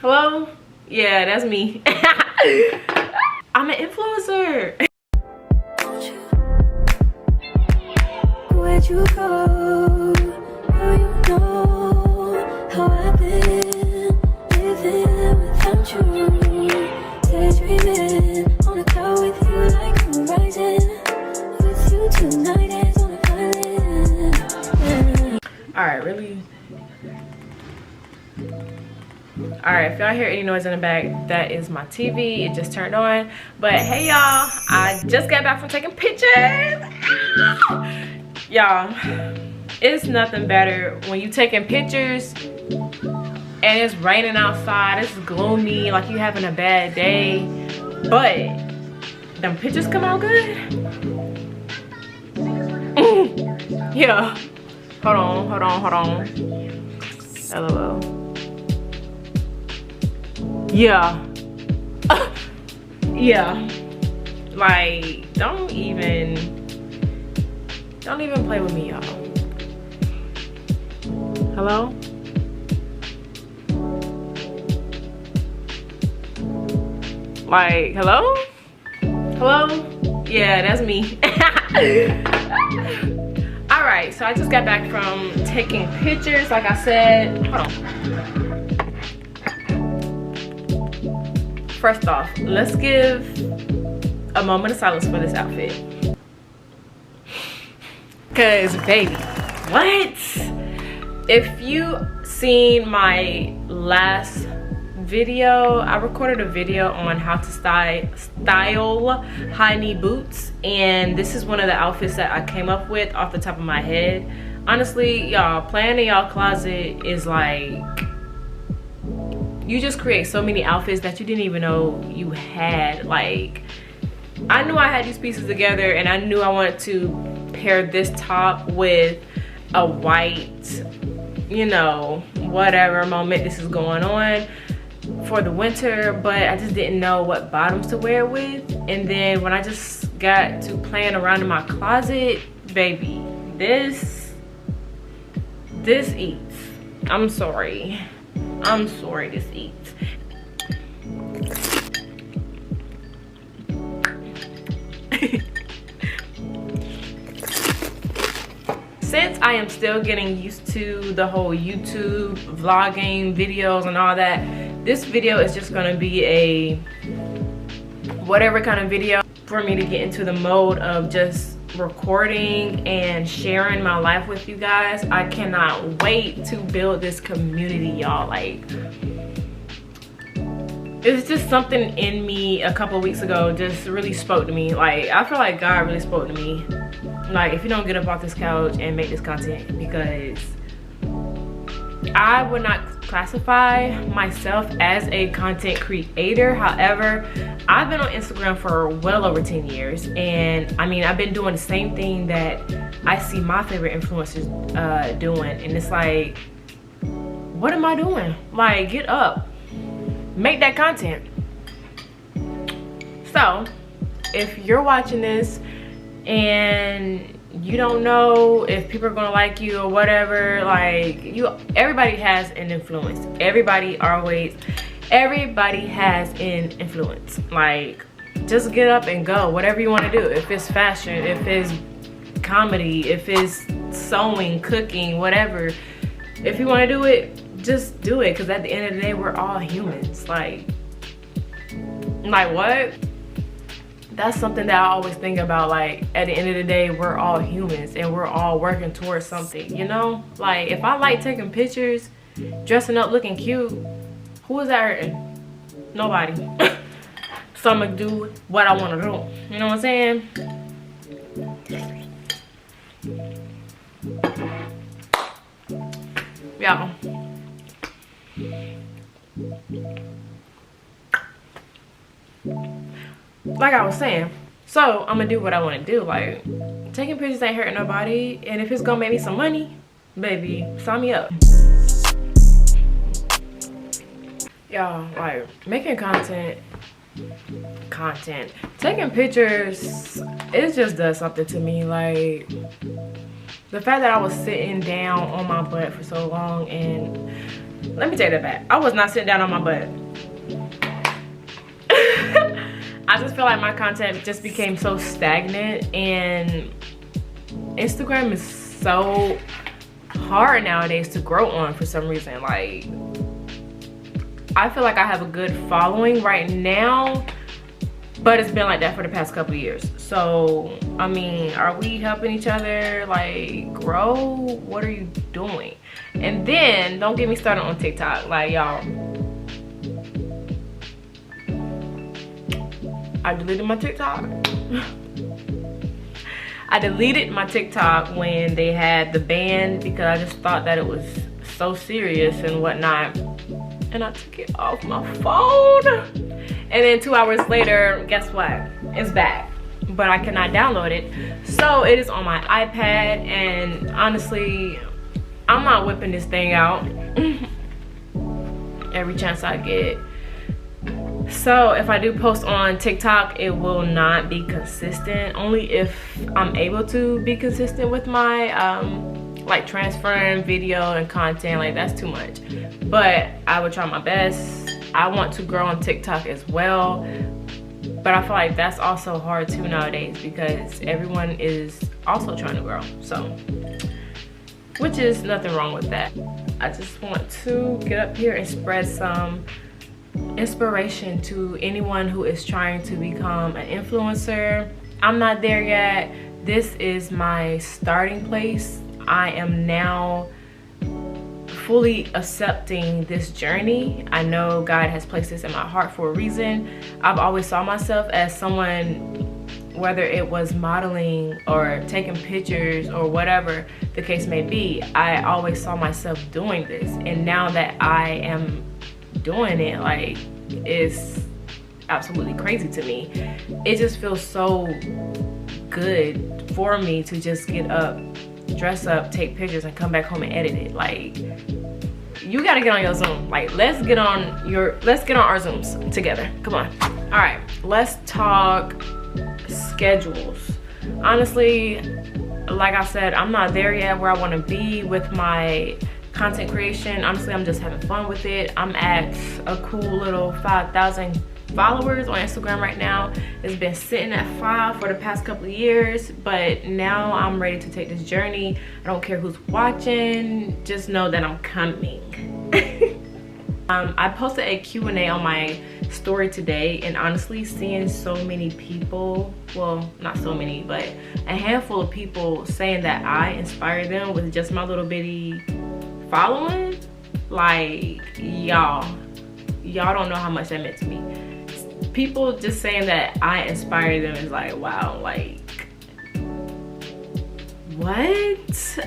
Hello? Yeah, that's me. I'm an influencer. Where'd you go? Girl, you know how I've been living without you. Daydreaming on a cloud with you like I'm rising. With you tonight is on a violin. Alright, really? Alright, if y'all hear any noise in the back, that is my TV. It just turned on. But hey y'all, I just got back from taking pictures. Y'all, it's nothing better when you taking pictures and it's raining outside, it's gloomy, like you having a bad day, but them pictures come out good. Yeah. Hold on. LOL. Yeah. Yeah. Like, don't even play with me, y'all. Hello? Like, hello? Hello? Yeah, that's me. Alright, so I just got back from taking pictures, like I said. Hold on. First off, let's give a moment of silence for this outfit. Cause baby, what? If you seen my last video, I recorded a video on how to style high knee boots, and this is one of the outfits that I came up with off the top of my head. Honestly, y'all, playing in y'all closet is like, you just create so many outfits that you didn't even know you had. Like, I knew I had these pieces together and I knew I wanted to pair this top with a white, you know, whatever moment this is going on for the winter, but I just didn't know what bottoms to wear with. And then when I just got to playing around in my closet, baby, this eats. I'm sorry, this eats. Since I am still getting used to the whole YouTube vlogging videos and all that, this video is just gonna be a whatever kind of video for me to get into the mode of just recording and sharing my life with you guys. I cannot wait to build this community, y'all. Like, it's just something in me a couple weeks ago just really spoke to me. Like, I feel like God really spoke to me. Like, if you don't get up off this couch and make this content, because I would not classify myself as a content creator. However, I've been on Instagram for well over 10 years, and I mean, I've been doing the same thing that I see my favorite influencers doing, and it's like, what am I doing? Like, get up, make that content. So if you're watching this and you don't know if people are gonna like you or whatever, like, everybody has an influence. Everybody has an influence. Like, just get up and go, whatever you want to do. If it's fashion, if it's comedy, if it's sewing, cooking, whatever, if you want to do it, just do it, because at the end of the day, we're all humans. Like what? That's something that I always think about. Like, at the end of the day, we're all humans and we're all working towards something, you know? Like, if I like taking pictures, dressing up, looking cute, who is that hurting? Nobody. So I'm gonna do what I want to do. You know what I'm saying? Y'all. Like I was saying, so I'm gonna do what I want to do. Like, taking pictures ain't hurting nobody, and if it's gonna make me some money, baby, sign me up. Y'all, like, making content, taking pictures, it just does something to me. Like, the fact that I was sitting down on my butt for so long and let me take that back. I was not sitting down on my butt. I just feel like my content just became so stagnant, and Instagram is so hard nowadays to grow on for some reason. Like, I feel like I have a good following right now, but it's been like that for the past couple of years. So, I mean, are we helping each other like grow? What are you doing? And then don't get me started on TikTok. Like, y'all, I deleted my TikTok. I deleted my TikTok when they had the ban because I just thought that it was so serious and whatnot. And I took it off my phone. And then 2 hours later, guess what? It's back. But I cannot download it. So it is on my iPad, and honestly, I'm not whipping this thing out every chance I get. So if I do post on TikTok, it will not be consistent, only if I'm able to be consistent with my like transferring video and content. Like, that's too much, but I would try my best. I want to grow on TikTok as well, but I feel like that's also hard too nowadays because everyone is also trying to grow. So, which is nothing wrong with that. I just want to get up here and spread some inspiration to anyone who is trying to become an influencer. I'm not there yet. This is my starting place. I am now fully accepting this journey. I know God has placed this in my heart for a reason. I've always saw myself as someone, whether it was modeling or taking pictures or whatever the case may be, I always saw myself doing this. And now that I am doing it, like, it's absolutely crazy to me. It just feels so good for me to just get up, dress up, take pictures, and come back home and edit it. Like, you gotta get on your Zoom. Like, let's get on our Zooms together. Come on. All right, let's talk schedules. Honestly, like I said, I'm not there yet where I want to be with my content creation. Honestly, I'm just having fun with it. I'm at a cool little 5,000 followers on Instagram right now. It's been sitting at 5 for the past couple of years, but now I'm ready to take this journey. I don't care who's watching, just know that I'm coming. I posted a Q&A on my story today, and honestly, seeing so many people, well, not so many, but a handful of people saying that I inspire them with just my little bitty following, like, y'all don't know how much that meant to me. People just saying that I inspire them is like, wow, like, what?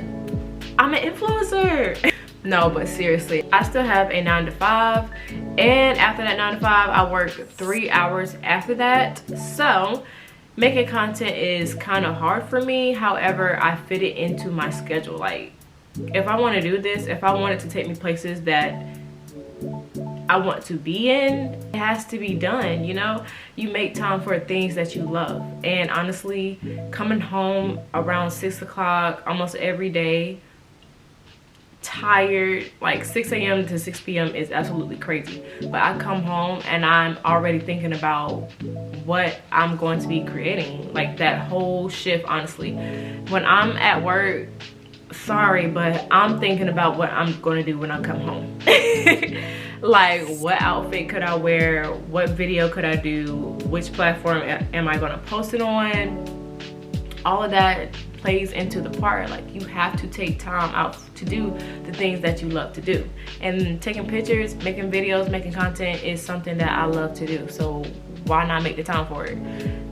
I'm an influencer. No, but seriously, I still have a 9 to 5, and after that 9 to 5, I work 3 hours after that. So making content is kind of hard for me. However, I fit it into my schedule. Like, if I want to do this, if I want it to take me places that I want to be in, it has to be done. You know, you make time for things that you love. And honestly, coming home around 6 o'clock almost every day, tired, like 6 a.m. to 6 p.m. is absolutely crazy. But I come home and I'm already thinking about what I'm going to be creating. Like, that whole shift, honestly. When I'm at work, sorry, but I'm thinking about what I'm going to do when I come home. Like, what outfit could I wear? What video could I do? Which platform am I going to post it on? All of that plays into the part. Like, you have to take time out to do the things that you love to do. And taking pictures, making videos, making content is something that I love to do. So why not make the time for it?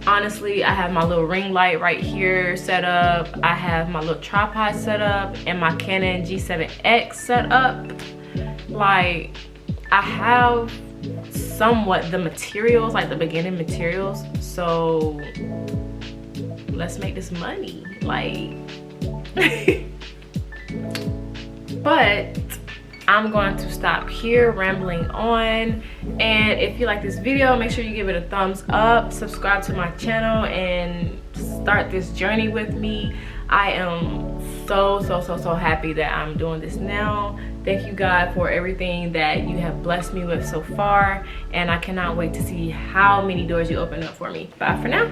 Honestly, I have my little ring light right here set up. I have my little tripod set up and my Canon G7X set up. Like, I have somewhat the materials, like the beginning materials. So let's make this money. Like, but I'm going to stop here rambling on. And if you like this video, make sure you give it a thumbs up, subscribe to my channel, and start this journey with me. I am so happy that I'm doing this now. Thank you, God, for everything that you have blessed me with so far, and I cannot wait to see how many doors you open up for me. Bye for now.